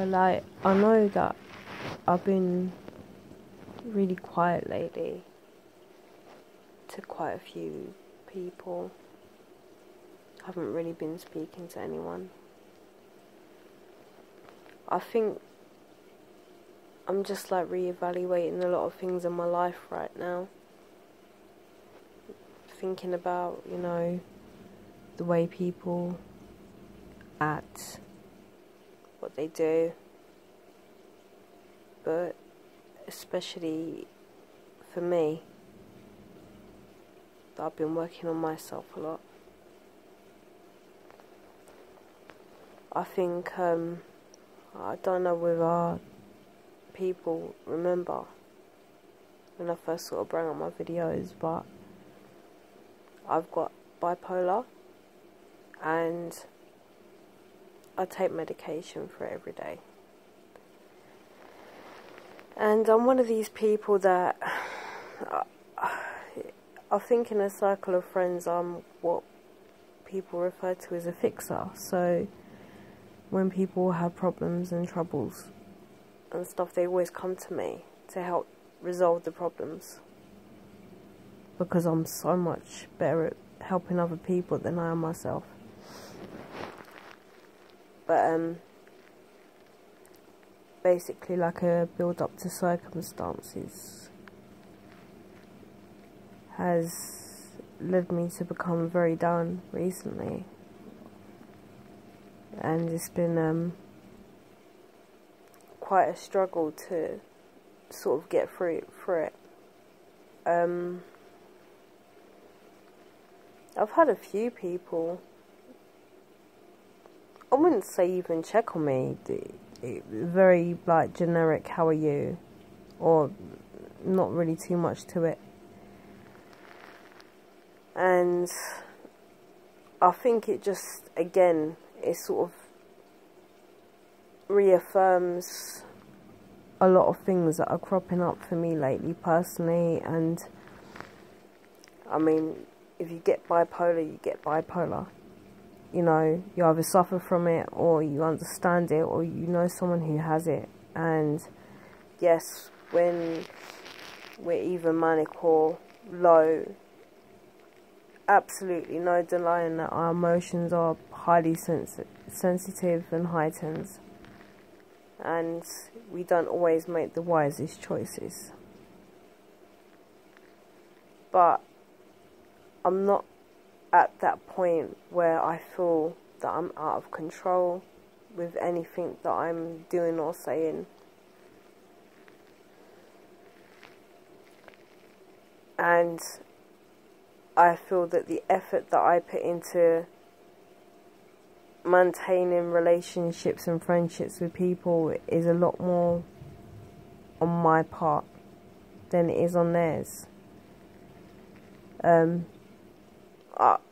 like, I know that I've been really quiet lately to quite a few people. I haven't really been speaking to anyone. I think I'm just like reevaluating a lot of things in my life right now. Thinking about, you know, the way people act, what they do, but especially for me, that I've been working on myself a lot. I think, I don't know whether people remember when I first sort of bring up my videos, but I've got bipolar and I take medication for it every day. And I'm one of these people that I think in a circle of friends I'm what people refer to as a fixer. So when people have problems and troubles and stuff, they always come to me to help resolve the problems, because I'm so much better at helping other people than I am myself. But basically, like, a build up to circumstances has led me to become very down recently, and it's been quite a struggle to sort of get through it. I've had a few people, I wouldn't say even check on me, very like generic, how are you, or not really too much to it. And I think it just, again, it sort of reaffirms a lot of things that are cropping up for me lately personally. And I mean, if you get bipolar, you get bipolar. You know, you either suffer from it or you understand it or you know someone who has it. And yes, when we're either manic or low, absolutely no denying that our emotions are highly sensitive and heightened, and we don't always make the wisest choices. But I'm not at that point where I feel that I'm out of control with anything that I'm doing or saying. And I feel that the effort that I put into maintaining relationships and friendships with people is a lot more on my part than it is on theirs.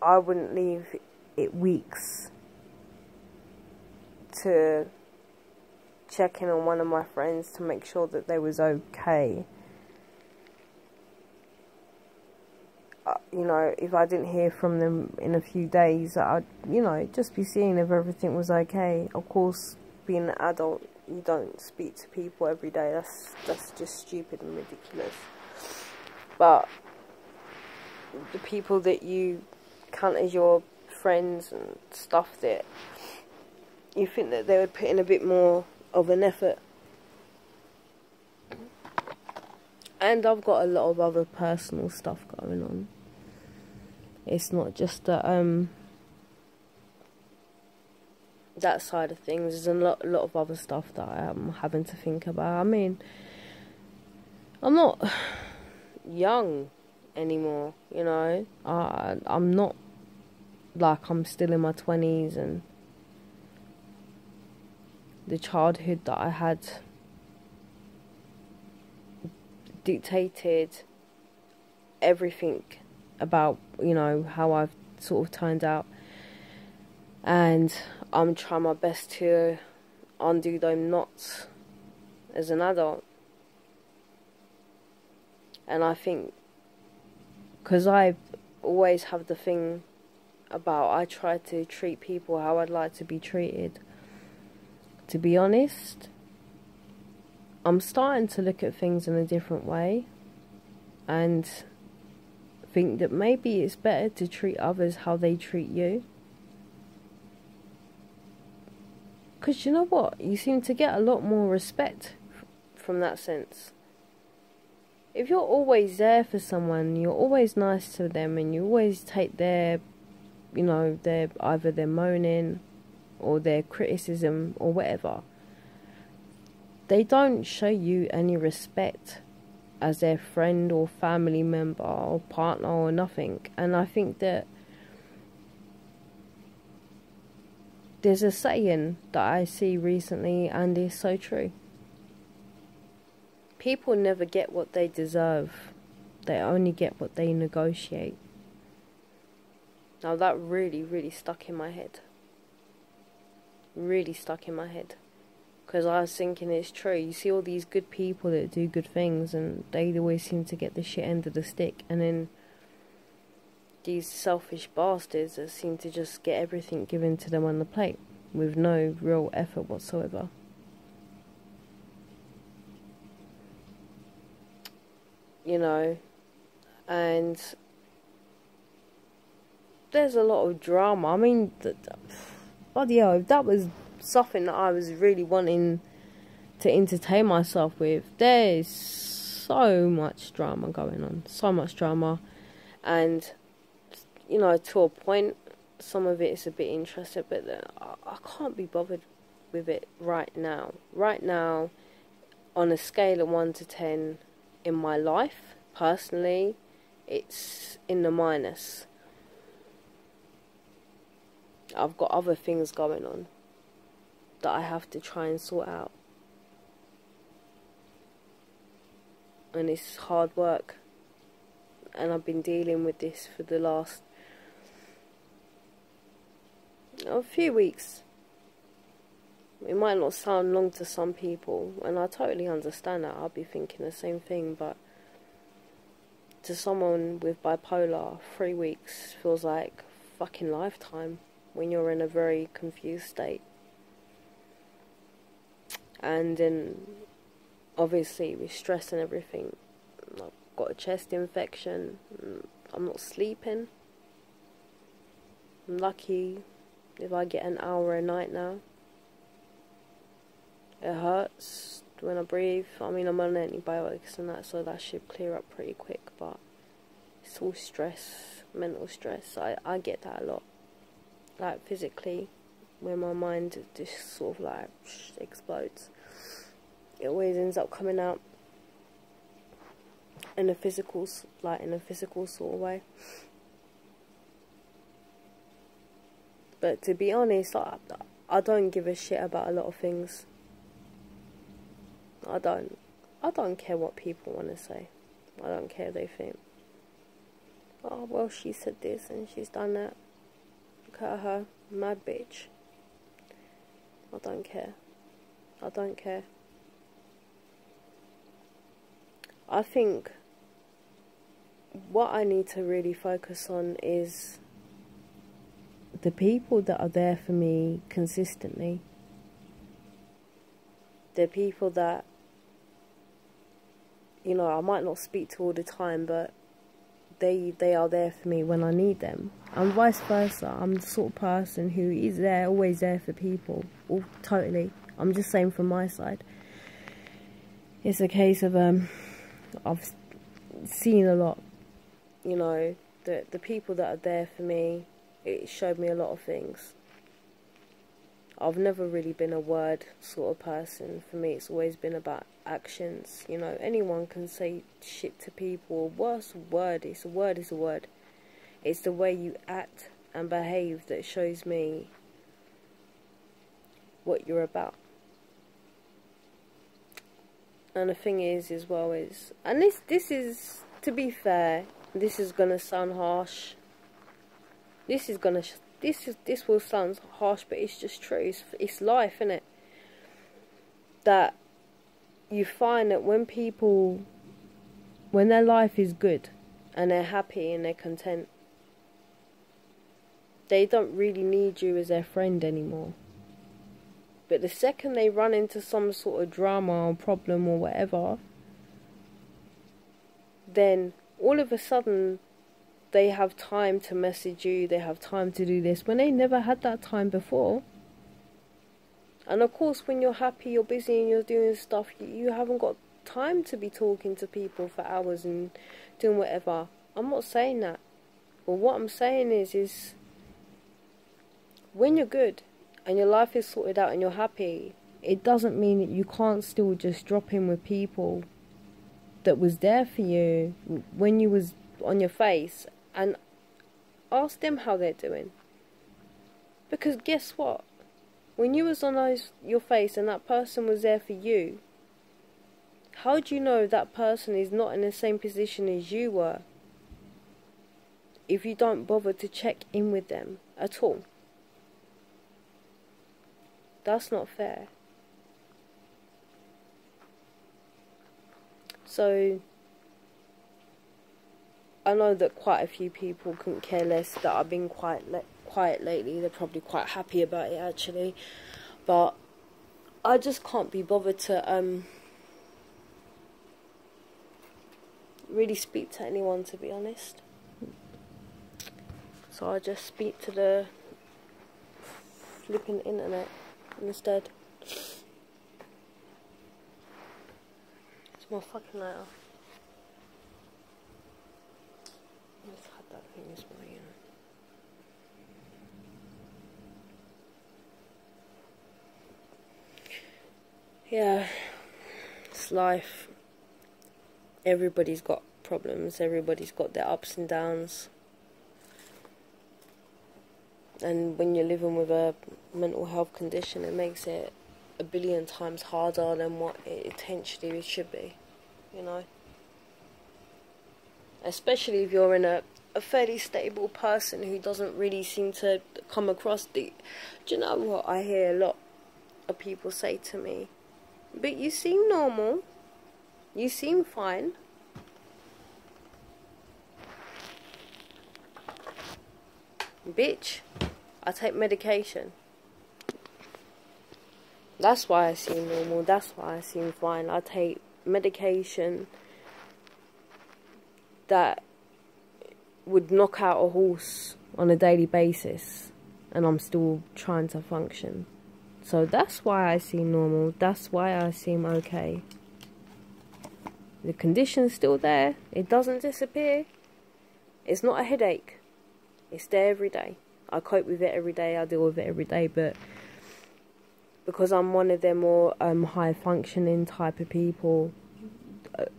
I wouldn't leave it weeks to check in on one of my friends to make sure that they was okay. You know, if I didn't hear from them in a few days, I'd, you know, just be seeing if everything was okay. Of course, being an adult, you don't speak to people every day. That's just stupid and ridiculous. But the people that you count as your friends and stuff, that you think that they would put in a bit more of an effort. And I've got a lot of other personal stuff going on. It's not just that that side of things. There's a lot of other stuff that I'm having to think about. I mean, I'm not young anymore, you know. I'm not like, I'm still in my 20s, and the childhood that I had dictated everything about, you know, how I've sort of turned out, and I'm trying my best to undo those knots as an adult. And I think, because I always have the thing about, I try to treat people how I'd like to be treated. to be honest, I'm starting to look at things in a different way and think that maybe it's better to treat others how they treat you. Because you know what? You seem to get a lot more respect from that sense. If you're always there for someone, you're always nice to them, and you always take their, you know, either their moaning or their criticism or whatever, they don't show you any respect as their friend or family member or partner or nothing. And I think that there's a saying that I see recently, and it's so true. People never get what they deserve. They only get what they negotiate. Now that really, really stuck in my head. Really stuck in my head. Because I was thinking it's true. You see all these good people that do good things, and they always seem to get the shit end of the stick. And then these selfish bastards that seem to just get everything given to them on the plate with no real effort whatsoever. You know, and there's a lot of drama. I mean, bloody hell, if that was something that I was really wanting to entertain myself with, there's so much drama going on. So much drama. And, you know, to a point, some of it is a bit interesting, but I can't be bothered with it right now. Right now, on a scale of 1 to 10, in my life, personally, it's in the minus. I've got other things going on that I have to try and sort out. And it's hard work. And I've been dealing with this for the last a few weeks. It might not sound long to some people, and I totally understand that. I'll be thinking the same thing, but to someone with bipolar, 3 weeks feels like a fucking lifetime when you're in a very confused state. And then, obviously, with stress and everything, I've got a chest infection, I'm not sleeping. I'm lucky if I get an hour a night now. It hurts when I breathe. I mean, I'm on antibiotics and that, so that should clear up pretty quick, but it's all stress, mental stress. I get that a lot. Like, physically, when my mind just sort of like explodes, it always ends up coming out in a physical, sort of way. But to be honest, I don't give a shit about a lot of things. I don't care what people want to say. I don't care if they think, oh, well, she said this and she's done that. Look at her, mad bitch. I don't care. I don't care. I think what I need to really focus on is the people that are there for me consistently. The people that, you know, I might not speak to all the time, but they are there for me when I need them. And vice versa. I'm the sort of person who is there, always there for people. Totally. I'm just saying from my side. It's a case of, I've seen a lot, you know, the people that are there for me, it showed me a lot of things. I've never really been a word sort of person. For me, it's always been about actions. You know, anyone can say shit to people. What's a word? It's a word, it's a word. It's the way you act and behave that shows me what you're about. And the thing is, as well, is, and this is, to be fair, this is gonna sound harsh. This will sound harsh, but it's just true. It's life, isn't it? That you find that when people, when their life is good and they're happy and they're content, they don't really need you as their friend anymore. But the second they run into some sort of drama or problem or whatever, then all of a sudden they have time to message you, they have time to do this, when they never had that time before. And of course, when you're happy, you're busy and you're doing stuff, you haven't got time to be talking to people for hours and doing whatever. I'm not saying that. But what I'm saying is when you're good and your life is sorted out and you're happy, it doesn't mean that you can't still just drop in with people that was there for you when you was on your face and ask them how they're doing. Because guess what? When you was on your face and that person was there for you, how do you know that person is not in the same position as you were if you don't bother to check in with them at all? That's not fair. So I know that quite a few people couldn't care less that I've been quiet lately. They're probably quite happy about it actually, but I just can't be bothered to really speak to anyone, to be honest. So I just speak to the flipping internet instead. It's my fucking lighter. I just had that thing this morning. Yeah, it's life. Everybody's got problems, everybody's got their ups and downs. And when you're living with a mental health condition, it makes it a billion times harder than what it potentially should be, you know. Especially if you're in a fairly stable person who doesn't really seem to come across the... Do you know what I hear a lot of people say to me? But you seem normal. You seem fine. Bitch, I take medication. That's why I seem normal. That's why I seem fine. I take medication that would knock out a horse on a daily basis, and I'm still trying to function. So that's why I seem normal. That's why I seem okay. The condition's still there. It doesn't disappear. It's not a headache. It's there every day. I cope with it every day. I deal with it every day. But because I'm one of them more high functioning type of people,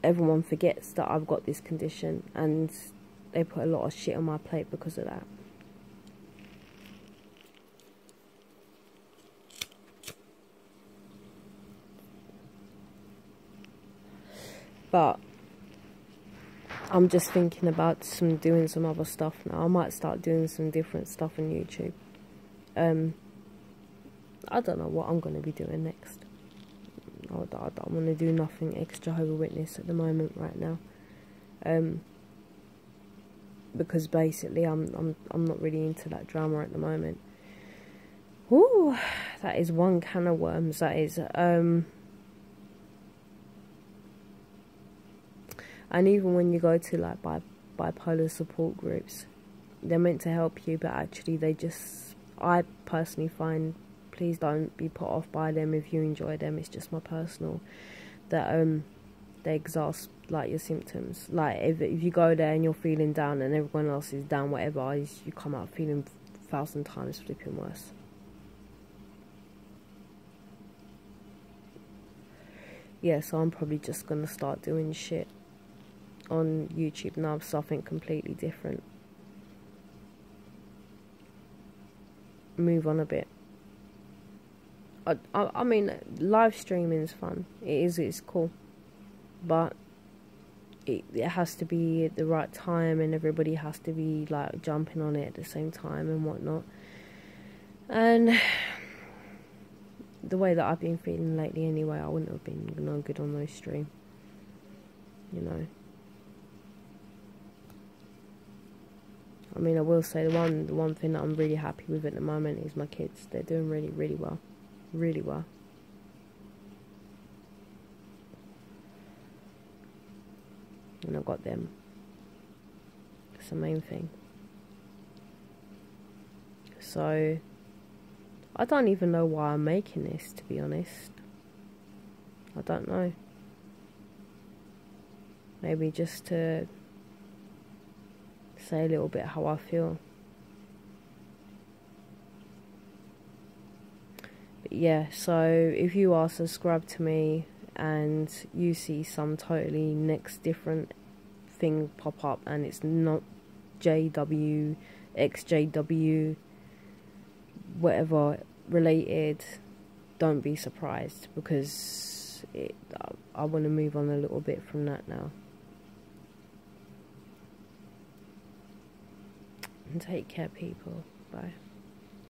everyone forgets that I've got this condition, and they put a lot of shit on my plate because of that. But I'm just thinking about doing some other stuff now. I might start doing some different stuff on YouTube. I don't know what I'm going to be doing next. I don't want to do nothing ex-Jehovah's Witness at the moment right now. Because basically I'm not really into that drama at the moment. Ooh, that is one can of worms. That is. And even when you go to like bipolar support groups, they're meant to help you, but actually they just, I personally find, please don't be put off by them if you enjoy them. It's just my personal, that they exhaust like your symptoms. Like if you go there and you're feeling down and everyone else is down, whatever, you come out feeling 1,000 times flipping worse. Yeah, so I'm probably just gonna start doing shit on YouTube now, something completely different. Move on a bit. I mean, live streaming is fun. It's cool, but it has to be at the right time, and everybody has to be like jumping on it at the same time and whatnot. And the way that I've been feeling lately anyway, I wouldn't have been no good on those stream, you know. I mean, I will say the one thing that I'm really happy with at the moment is my kids. They're doing really, really well. really well. And I got them. That's the main thing. So I don't even know why I'm making this, to be honest. I don't know. Maybe just to say a little bit how I feel. But yeah, so if you are subscribed to me and you see some totally next different thing pop up and it's not JW, XJW, whatever related, don't be surprised, because I want to move on a little bit from that now. And take care, people. Bye.